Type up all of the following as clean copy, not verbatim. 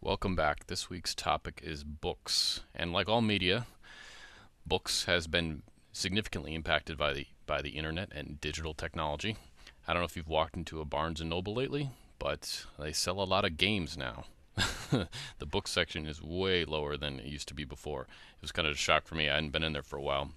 Welcome back. This week's topic is books. And like all media, books has been significantly impacted by the internet and digital technology. I don't know if you've walked into a Barnes and Noble lately, but they sell a lot of games now. The book section is way lower than it used to be before. It was kind of a shock for me. I hadn't been in there for a while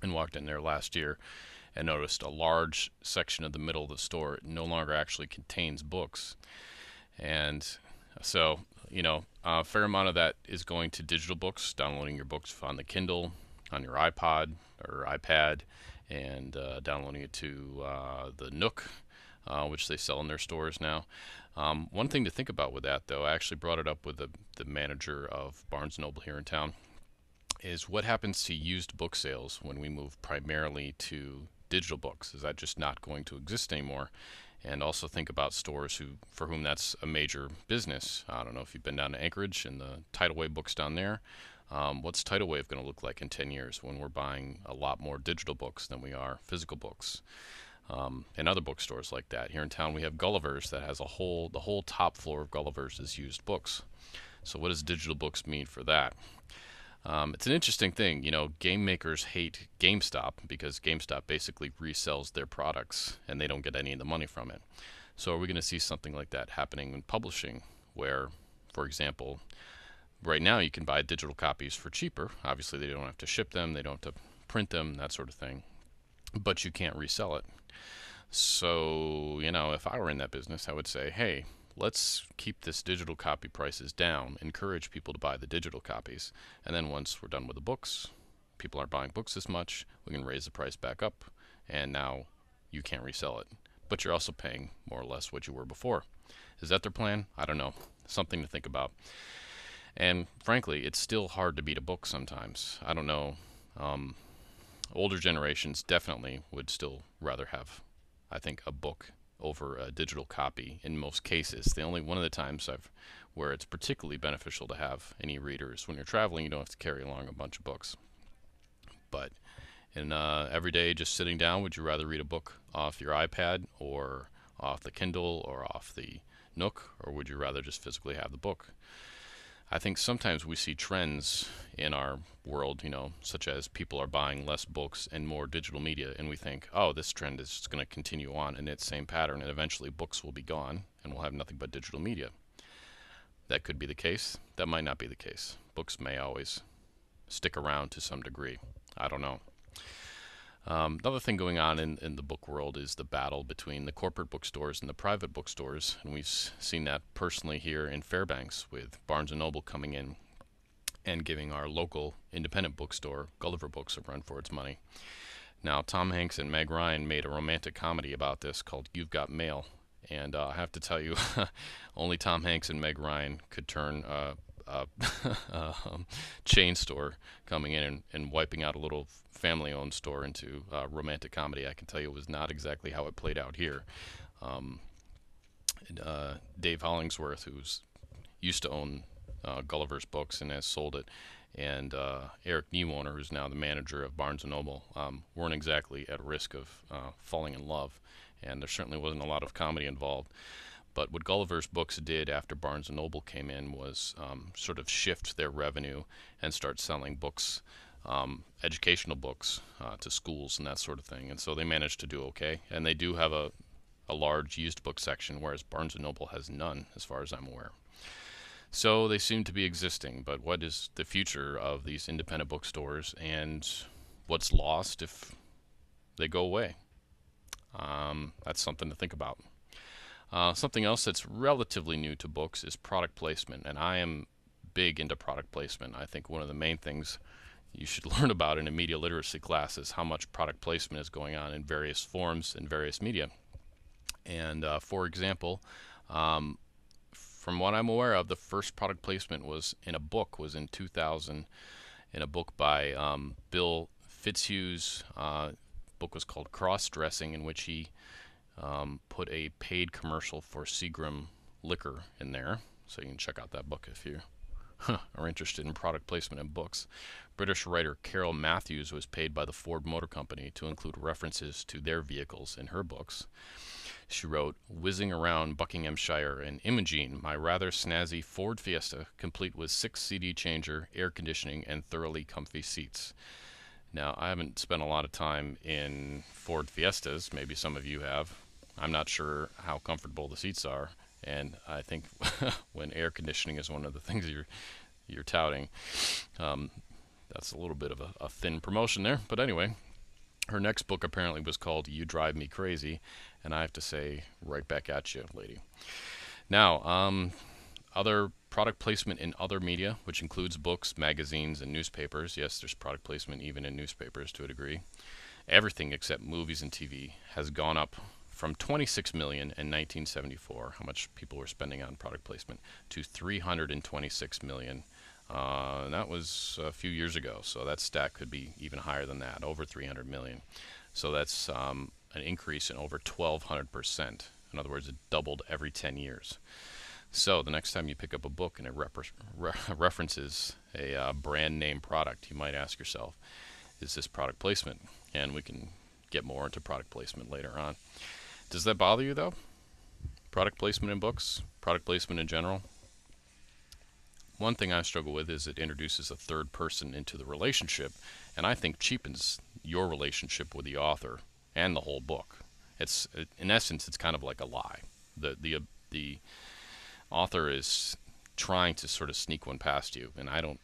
and walked in there last year and noticed a large section of the middle of the store no longer actually contains books. And so, a fair amount of that is going to digital books, downloading your books on the Kindle, on your iPod or iPad, and downloading it to the Nook, which they sell in their stores now. One thing to think about with that, though, I actually brought it up with the manager of Barnes & Noble here in town, is what happens to used book sales when we move primarily to digital books? Is that just not going to exist anymore? And also think about stores for whom that's a major business. I don't know if you've been down to Anchorage and the Tidal Wave books down there. What's Tidal Wave going to look like in 10 years when we're buying a lot more digital books than we are physical books? And other bookstores like that. Here in town we have Gulliver's that has the whole top floor of Gulliver's is used books. So what does digital books mean for that? It's an interesting thing. Game makers hate GameStop because GameStop basically resells their products and they don't get any of the money from it. So are we going to see something like that happening in publishing where, for example, right now you can buy digital copies for cheaper. Obviously they don't have to ship them, they don't have to print them, that sort of thing, but you can't resell it. So, if I were in that business, I would say, hey, let's keep this digital copy prices down, encourage people to buy the digital copies, and then once we're done with the books, people aren't buying books as much, we can raise the price back up, and now you can't resell it. But you're also paying more or less what you were before. Is that their plan? I don't know. Something to think about. And frankly, it's still hard to beat a book sometimes. I don't know. Older generations definitely would still rather have, I think, a book over a digital copy in most cases. The only one of the times where it's particularly beneficial to have an e-reader is when you're traveling. You don't have to carry along a bunch of books. But in every day, just sitting down, would you rather read a book off your iPad or off the Kindle or off the Nook, or would you rather just physically have the book? I think sometimes we see trends in our world, such as people are buying less books and more digital media, and we think, oh, this trend is just going to continue on in its same pattern, and eventually books will be gone, and we'll have nothing but digital media. That could be the case. That might not be the case. Books may always stick around to some degree. I don't know. Another thing going on in the book world is the battle between the corporate bookstores and the private bookstores, and we've seen that personally here in Fairbanks with Barnes & Noble coming in and giving our local independent bookstore, Gulliver Books, a run for its money. Now, Tom Hanks and Meg Ryan made a romantic comedy about this called You've Got Mail, and I have to tell you, only Tom Hanks and Meg Ryan could turn a chain store coming in and wiping out a little family-owned store into romantic comedy. I can tell you it was not exactly how it played out here. Um, Dave Hollingsworth, who's used to own Gulliver's Books and has sold it, and Eric Niewohner, who's now the manager of Barnes & Noble, weren't exactly at risk of falling in love, and there certainly wasn't a lot of comedy involved. But what Gulliver's Books did after Barnes & Noble came in was sort of shift their revenue and start selling books, educational books, to schools and that sort of thing. And so they managed to do okay. And they do have a large used book section, whereas Barnes & Noble has none, as far as I'm aware. So they seem to be existing, but what is the future of these independent bookstores, and what's lost if they go away? That's something to think about. Something else that's relatively new to books is product placement, and I am big into product placement. I think one of the main things you should learn about in a media literacy class is how much product placement is going on in various forms in various media. And for example, from what I'm aware of, the first product placement was in a book, was in 2000, in a book by Bill Fitzhugh's. Book was called Cross Dressing, in which he put a paid commercial for Seagram liquor in there, so you can check out that book if you are interested in product placement in books. British writer Carol Matthews was paid by the Ford Motor Company to include references to their vehicles in her books. She wrote, "Whizzing around Buckinghamshire and Imogen, my rather snazzy Ford Fiesta, complete with 6 CD changer, air conditioning, and thoroughly comfy seats." Now, I haven't spent a lot of time in Ford Fiestas. Maybe some of you have. I'm not sure how comfortable the seats are, and I think when air conditioning is one of the things you're touting, um, that's a little bit of a thin promotion there. But anyway, her next book apparently was called "You Drive Me Crazy," and I have to say, right back at you, lady. Now, other product placement in other media, which includes books, magazines, and newspapers. Yes, there's product placement even in newspapers to a degree. Everything except movies and TV has gone up from 26 million in 1974, how much people were spending on product placement, to 326 million. That was a few years ago, so that stat could be even higher than that, over 300 million. So that's an increase in over 1,200%. In other words, it doubled every 10 years. So the next time you pick up a book and it references a brand name product, you might ask yourself, is this product placement? And we can get more into product placement later on. Does that bother you, though? Product placement in books? Product placement in general? One thing I struggle with is it introduces a third person into the relationship, and I think cheapens your relationship with the author and the whole book. It's, in essence, it's kind of like a lie. The author is trying to sort of sneak one past you, and I don't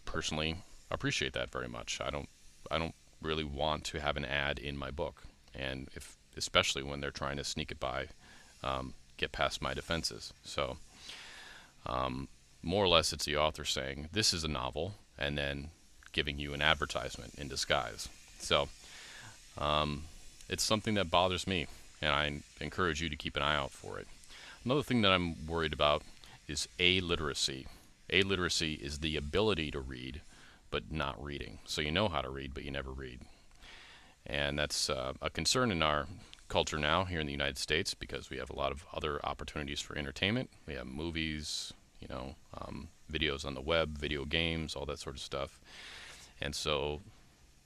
personally appreciate that very much. I don't really want to have an ad in my book, and especially when they're trying to sneak it by, get past my defenses. So more or less it's the author saying this is a novel and then giving you an advertisement in disguise. So it's something that bothers me, and I encourage you to keep an eye out for it. Another thing that I'm worried about is illiteracy. Illiteracy is the ability to read, but not reading. So you know how to read, but you never read. And that's a concern in our culture now here in the United States, because we have a lot of other opportunities for entertainment. We have movies, videos on the web, video games, all that sort of stuff. And so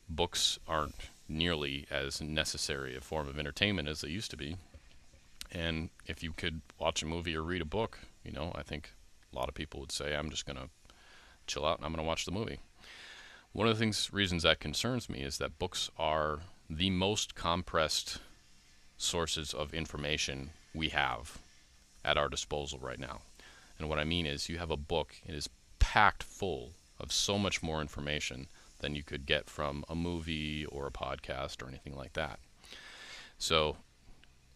books aren't nearly as necessary a form of entertainment as they used to be. And if you could watch a movie or read a book, I think a lot of people would say, I'm just going to chill out and I'm going to watch the movie. One of the reasons that concerns me is that books are the most compressed sources of information we have at our disposal right now. And what I mean is, you have a book, it is packed full of so much more information than you could get from a movie or a podcast or anything like that. So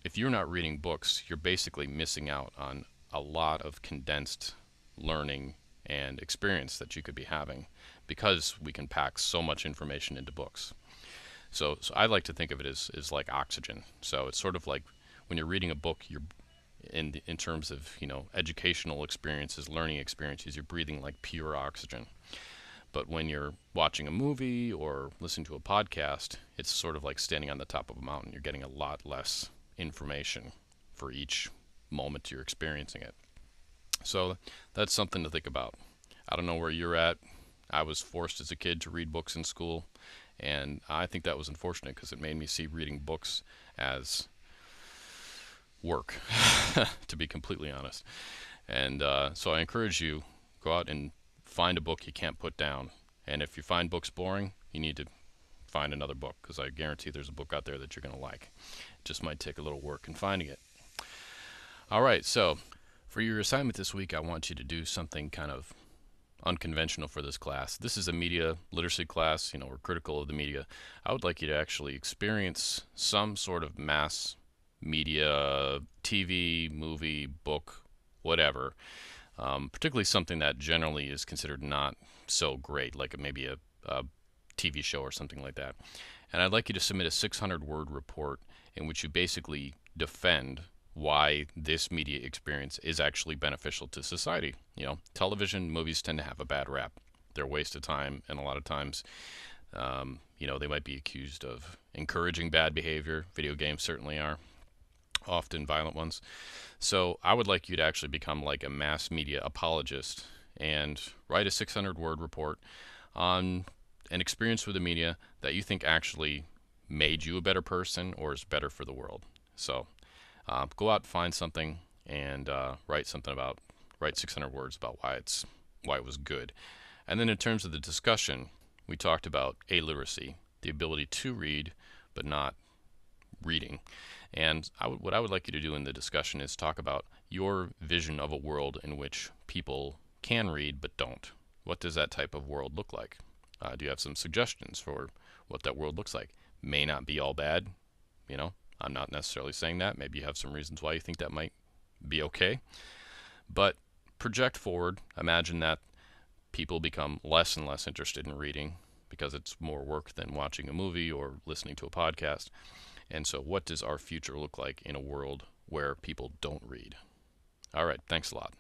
if you're not reading books, you're basically missing out on a lot of condensed learning and experience that you could be having, because we can pack so much information into books. So I like to think of it as like oxygen. So it's sort of like when you're reading a book, you're in terms of educational experiences, learning experiences, you're breathing like pure oxygen. But when you're watching a movie or listening to a podcast, it's sort of like standing on the top of a mountain. You're getting a lot less information for each moment you're experiencing it. So that's something to think about. I don't know where you're at. I was forced as a kid to read books in school, and I think that was unfortunate because it made me see reading books as work, to be completely honest. And so I encourage you, go out and find a book you can't put down. And if you find books boring, you need to find another book, because I guarantee there's a book out there that you're going to like. It just might take a little work in finding it. All right, so for your assignment this week, I want you to do something kind of unconventional for this class. This is a media literacy class. We're critical of the media. I would like you to actually experience some sort of mass media, TV, movie, book, whatever, particularly something that generally is considered not so great, like maybe a TV show or something like that. And I'd like you to submit a 600-word report in which you basically defend why this media experience is actually beneficial to society. Television, movies tend to have a bad rap. They're a waste of time, and a lot of times, they might be accused of encouraging bad behavior. Video games certainly are, often violent ones. So I would like you to actually become like a mass media apologist and write a 600-word report on an experience with the media that you think actually made you a better person or is better for the world. So Go out, find something, and write 600 words about why it was good. And then in terms of the discussion, we talked about illiteracy, the ability to read, but not reading. And what I would like you to do in the discussion is talk about your vision of a world in which people can read but don't. What does that type of world look like? Do you have some suggestions for what that world looks like? May not be all bad, you know. I'm not necessarily saying that. Maybe you have some reasons why you think that might be okay. But project forward. Imagine that people become less and less interested in reading because it's more work than watching a movie or listening to a podcast. And so, what does our future look like in a world where people don't read? All right, thanks a lot.